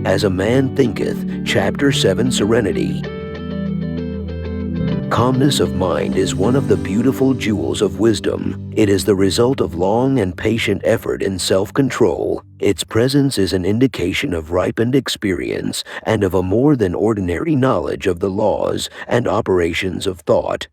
As a Man Thinketh, Chapter 7, Serenity. Calmness of mind is one of the beautiful jewels of wisdom. It is the result of long and patient effort in self-control. Its presence is an indication of ripened experience and of a more than ordinary knowledge of the laws and operations of thought.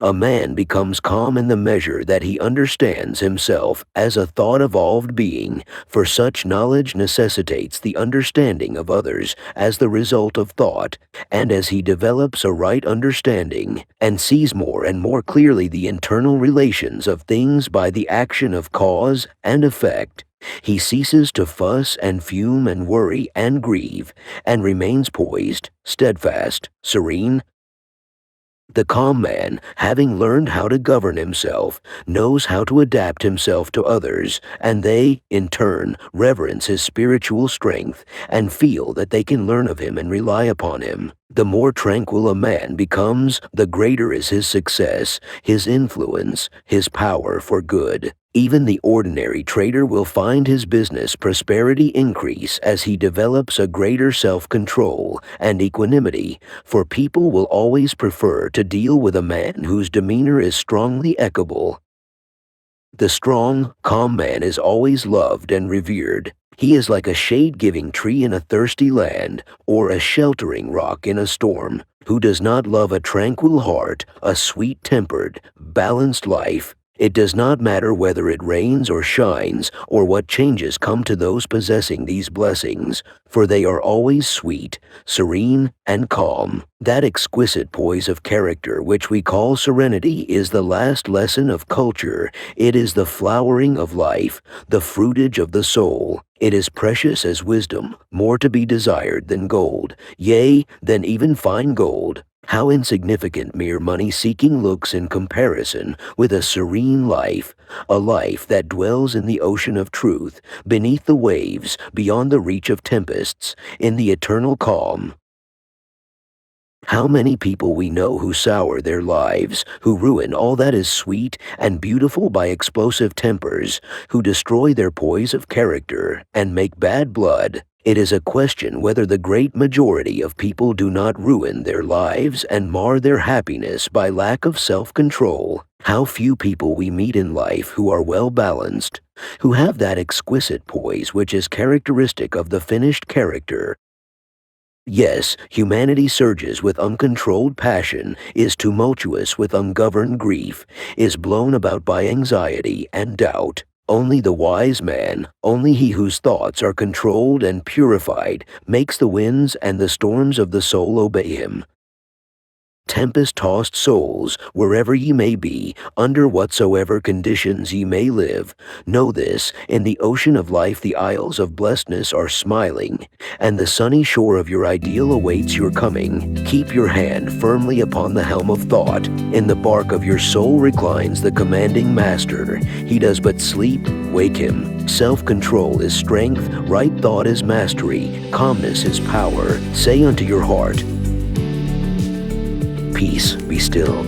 A man becomes calm in the measure that he understands himself as a thought-evolved being, for such knowledge necessitates the understanding of others as the result of thought, and as he develops a right understanding and sees more and more clearly the internal relations of things by the action of cause and effect, he ceases to fuss and fume and worry and grieve, and remains poised, steadfast, serene. The calm man, having learned how to govern himself, knows how to adapt himself to others, and they, in turn, reverence his spiritual strength and feel that they can learn of him and rely upon him. The more tranquil a man becomes, the greater is his success, his influence, his power for good. Even the ordinary trader will find his business prosperity increase as he develops a greater self-control and equanimity, for people will always prefer to deal with a man whose demeanor is strongly equable. The strong, calm man is always loved and revered. He is like a shade-giving tree in a thirsty land, or a sheltering rock in a storm. Who does not love a tranquil heart, a sweet-tempered, balanced life? It does not matter whether it rains or shines, or what changes come to those possessing these blessings, for they are always sweet, serene, and calm. That exquisite poise of character which we call serenity is the last lesson of culture. It is the flowering of life, the fruitage of the soul. It is precious as wisdom, more to be desired than gold, yea, than even fine gold. How insignificant mere money-seeking looks in comparison with a serene life, a life that dwells in the ocean of truth, beneath the waves, beyond the reach of tempests, in the eternal calm. How many people we know who sour their lives, who ruin all that is sweet and beautiful by explosive tempers, who destroy their poise of character and make bad blood. It is a question whether the great majority of people do not ruin their lives and mar their happiness by lack of self-control. How few people we meet in life who are well-balanced, who have that exquisite poise which is characteristic of the finished character. Yes, humanity surges with uncontrolled passion, is tumultuous with ungoverned grief, is blown about by anxiety and doubt. Only the wise man, only he whose thoughts are controlled and purified, makes the winds and the storms of the soul obey him. Tempest-tossed souls, wherever ye may be, under whatsoever conditions ye may live, know this, in the ocean of life the isles of blessedness are smiling, and the sunny shore of your ideal awaits your coming. Keep your hand firmly upon the helm of thought. In the bark of your soul reclines the commanding master. He does but sleep, wake him. Self-control is strength, right thought is mastery, calmness is power. Say unto your heart, peace, be still.